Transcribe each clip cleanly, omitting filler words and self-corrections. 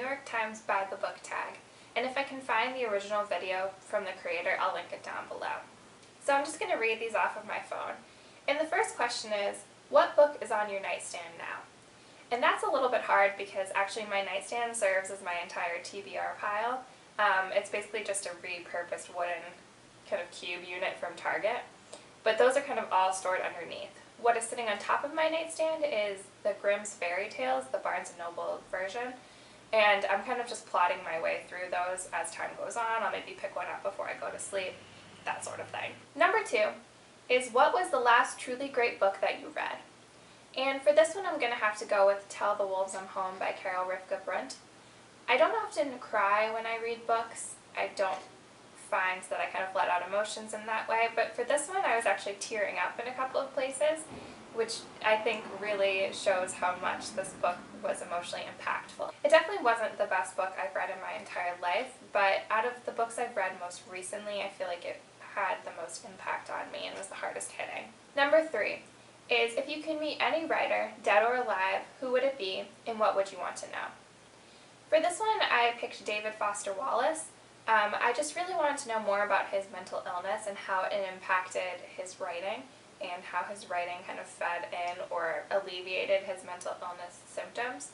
York Times by the book tag, and if I can find the original video from the creator, I'll link it down below. So I'm just going to read these off of my phone. And the first question is, what book is on your nightstand now? And that's a little bit hard because actually my nightstand serves as my entire TBR pile. It's basically just a repurposed wooden kind of cube unit from Target. But those are kind of all stored underneath. What is sitting on top of my nightstand is the Grimm's Fairy Tales, the Barnes & Noble version. And I'm kind of just plotting my way through those as time goes on. I'll maybe pick one up before I go to sleep, that sort of thing. Number 2 is, what was the last truly great book that you read? And for this one I'm going to have to go with Tell the Wolves I'm Home by Carol Rivka Brunt. I don't often cry when I read books. I don't find that I kind of let out emotions in that way, but for this one I was actually tearing up in a couple of places, which I think really shows how much this book was emotionally impactful. It definitely wasn't the best book I've read in my entire life, but out of the books I've read most recently, I feel like it had the most impact on me and was the hardest hitting. Number 3 is, if you could meet any writer, dead or alive, who would it be and what would you want to know? For this one I picked David Foster Wallace. I just really wanted to know more about his mental illness and how it impacted his writing and how his writing kind of fed in or alleviated his mental illness symptoms.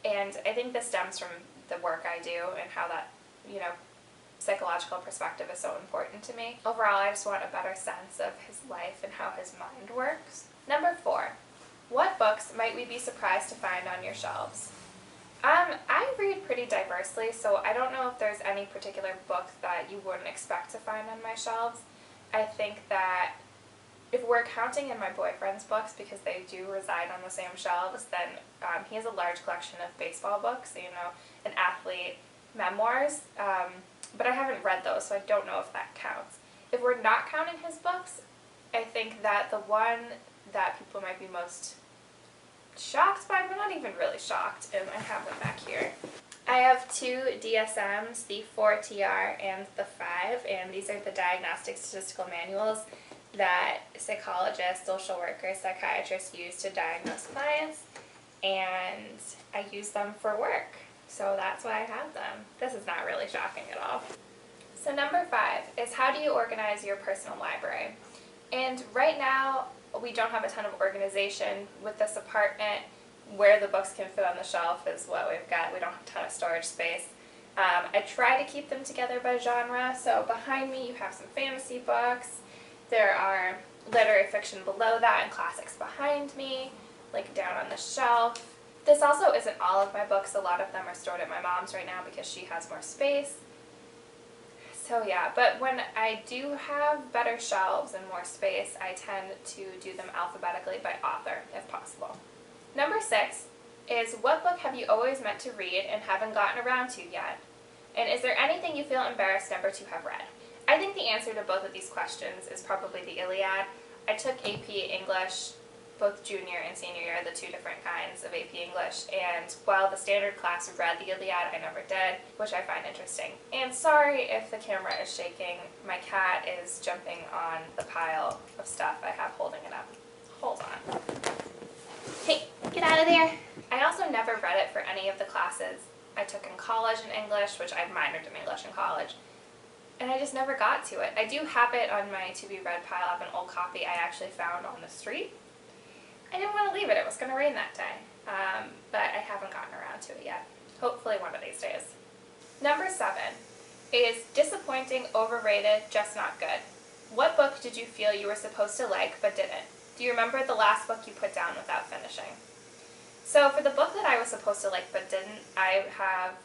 And I think this stems from the work I do and how that, psychological perspective is so important to me. Overall, I just want a better sense of his life and how his mind works. Number 4, what books might we be surprised to find on your shelves? I read pretty diversely, so I don't know if there's any particular book that you wouldn't expect to find on my shelves. I think that if we're counting in my boyfriend's books, because they do reside on the same shelves, then he has a large collection of baseball books, and athlete memoirs, but I haven't read those, so I don't know if that counts. If we're not counting his books, I think that the one that people might be most shocked by, but not even really shocked, and I have them back here. I have 2 DSMs, the 4TR and the 5, and these are the diagnostic statistical manuals that psychologists, social workers, psychiatrists use to diagnose clients, and I use them for work, so that's why I have them. This is not really shocking at all. So number 5 is, how do you organize your personal library? And right now we don't have a ton of organization with this apartment. Where the books can fit on the shelf is what we've got. We don't have a ton of storage space. I try to keep them together by genre, so behind me you have some fantasy books. There are literary fiction below that and classics behind me, like down on the shelf. This also isn't all of my books. A lot of them are stored at my mom's right now because she has more space. So yeah, but when I do have better shelves and more space, I tend to do them alphabetically by author, if possible. Number 6 is, what book have you always meant to read and haven't gotten around to yet? And is there anything you feel embarrassed never to have read? I think the answer to both of these questions is probably the Iliad. I took AP English, both junior and senior year, the 2 different kinds of AP English, and while the standard class read the Iliad, I never did, which I find interesting. And sorry if the camera is shaking, my cat is jumping on the pile of stuff I have holding it up. Hold on. Hey, get out of there! I also never read it for any of the classes I took in college in English, which I minored in English in college, and I just never got to it. I do have it on my to-be-read pile. I have an old copy I actually found on the street. I didn't want to leave it. It was going to rain that day, but I haven't gotten around to it yet. Hopefully one of these days. Number 7 is, disappointing, overrated, just not good. What book did you feel you were supposed to like but didn't? Do you remember the last book you put down without finishing? So for the book that I was supposed to like but didn't, I have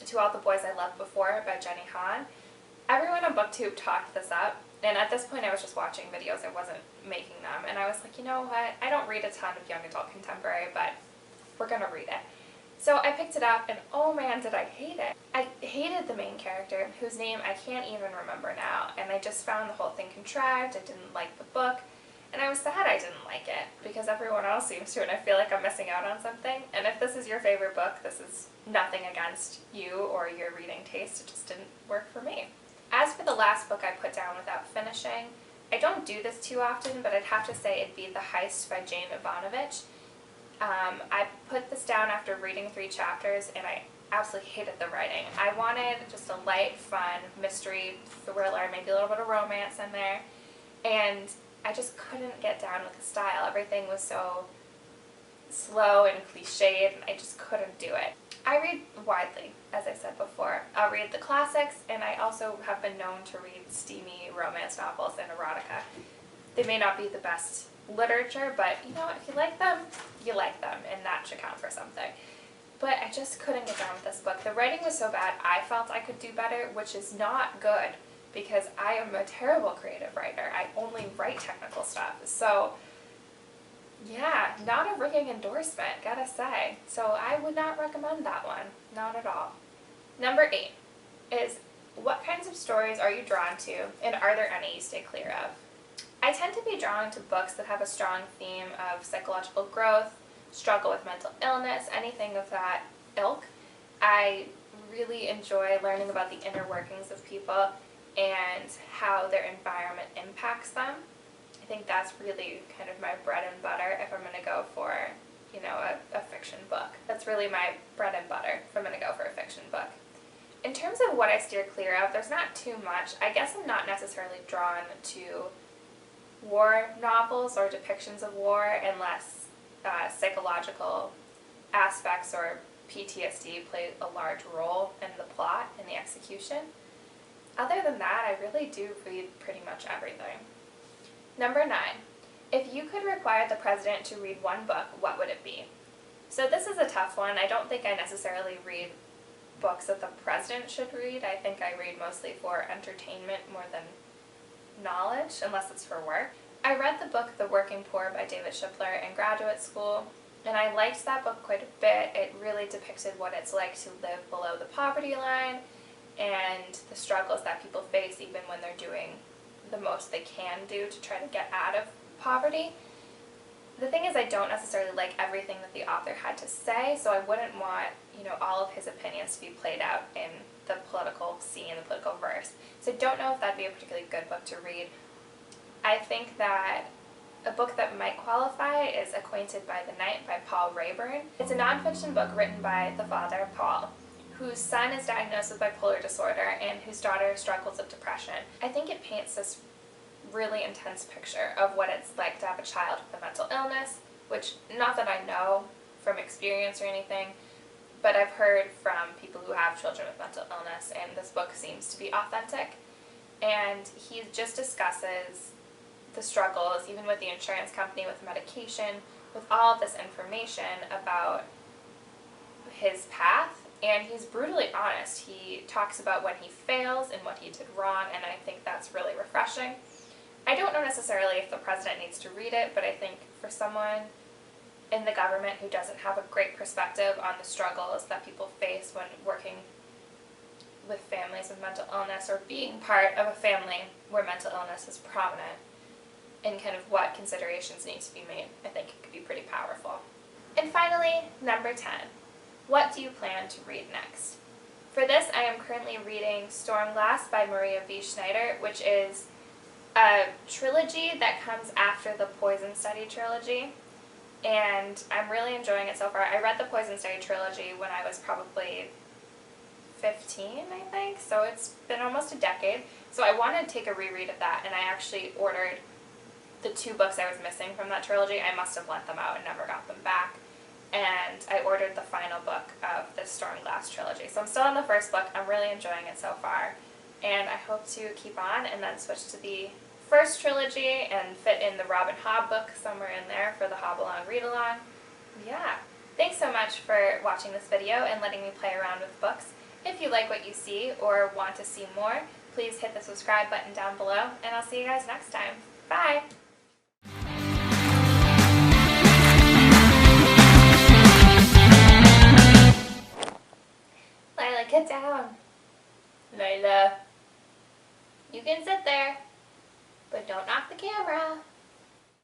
To All the Boys I Loved Before by Jenny Han. Everyone on BookTube talked this up, and at this point I was just watching videos, I wasn't making them, and I was like, you know what, I don't read a ton of young adult contemporary, but we're gonna read it. So I picked it up, and oh man, did I hate it. I hated the main character, whose name I can't even remember now, and I just found the whole thing contrived. I didn't like the book, and I was sad I didn't like it, because everyone else seems to, and I feel like I'm missing out on something. And if this is your favorite book, this is nothing against you or your reading taste, it just didn't work for me. As for the last book I put down without finishing, I don't do this too often, but I'd have to say it'd be The Heist by Jane Ivanovich. I put this down after reading 3 chapters, and I absolutely hated the writing. I wanted just a light, fun mystery thriller, maybe a little bit of romance in there, and I just couldn't get down with the style. Everything was so slow and cliched, and I just couldn't do it. I read widely, as I said before. I'll read the classics, and I also have been known to read steamy romance novels and erotica. They may not be the best literature, but you know, if you like them, you like them, and that should count for something. But I just couldn't get down with this book. The writing was so bad, I felt I could do better, which is not good, because I am a terrible creative writer. I only write technical stuff. So yeah, not a ringing endorsement, gotta say. So I would not recommend that one, not at all. Number 8 is, what kinds of stories are you drawn to, and are there any you stay clear of? I tend to be drawn to books that have a strong theme of psychological growth, struggle with mental illness, anything of that ilk. I really enjoy learning about the inner workings of people and how their environment impacts them. I think that's really kind of my bread and butter if I'm going to go for, you know, a fiction book. That's really my bread and butter if I'm going to go for a fiction book. In terms of what I steer clear of, there's not too much. I guess I'm not necessarily drawn to war novels or depictions of war unless psychological aspects or PTSD play a large role in the plot and the execution. Other than that, I really do read pretty much everything. Number 9, if you could require the president to read one book, what would it be? So this is a tough one. I don't think I necessarily read books that the president should read. I think I read mostly for entertainment more than knowledge, unless it's for work. I read the book The Working Poor by David Shipler in graduate school, and I liked that book quite a bit. It really depicted what it's like to live below the poverty line and the struggles that people face even when they're doing the most they can do to try to get out of poverty. The thing is, I don't necessarily like everything that the author had to say, so I wouldn't want, you know, all of his opinions to be played out in the political scene, the political verse. So I don't know if that'd be a particularly good book to read. I think that a book that might qualify is Acquainted by the Night by Paul Rayburn. It's a nonfiction book written by the father, Paul, whose son is diagnosed with bipolar disorder and whose daughter struggles with depression. I think it paints this really intense picture of what it's like to have a child with a mental illness, which, not that I know from experience or anything, but I've heard from people who have children with mental illness, and this book seems to be authentic. And he just discusses the struggles, even with the insurance company, with medication, with all of this information about his path, and he's brutally honest. He talks about when he fails and what he did wrong, and I think that's really refreshing. I don't know necessarily if the president needs to read it, but I think for someone in the government who doesn't have a great perspective on the struggles that people face when working with families with mental illness or being part of a family where mental illness is prominent, and kind of what considerations need to be made, I think it could be pretty powerful. And finally, number 10. What do you plan to read next? For this, I am currently reading Stormglass by Maria V. Schneider, which is a trilogy that comes after the Poison Study trilogy, and I'm really enjoying it so far. I read the Poison Study trilogy when I was probably 15, I think, so it's been almost a decade. So I wanted to take a reread of that, and I actually ordered the 2 books I was missing from that trilogy. I must have lent them out and never got them back. And I ordered the final book of the Stormglass trilogy. So I'm still on the first book. I'm really enjoying it so far. And I hope to keep on and then switch to the first trilogy and fit in the Robin Hobb book somewhere in there for the Hobb Along Read Along. Yeah. Thanks so much for watching this video and letting me play around with books. If you like what you see or want to see more, please hit the subscribe button down below, and I'll see you guys next time. Bye! Lila, get down. Lila. You can sit there, but don't knock the camera.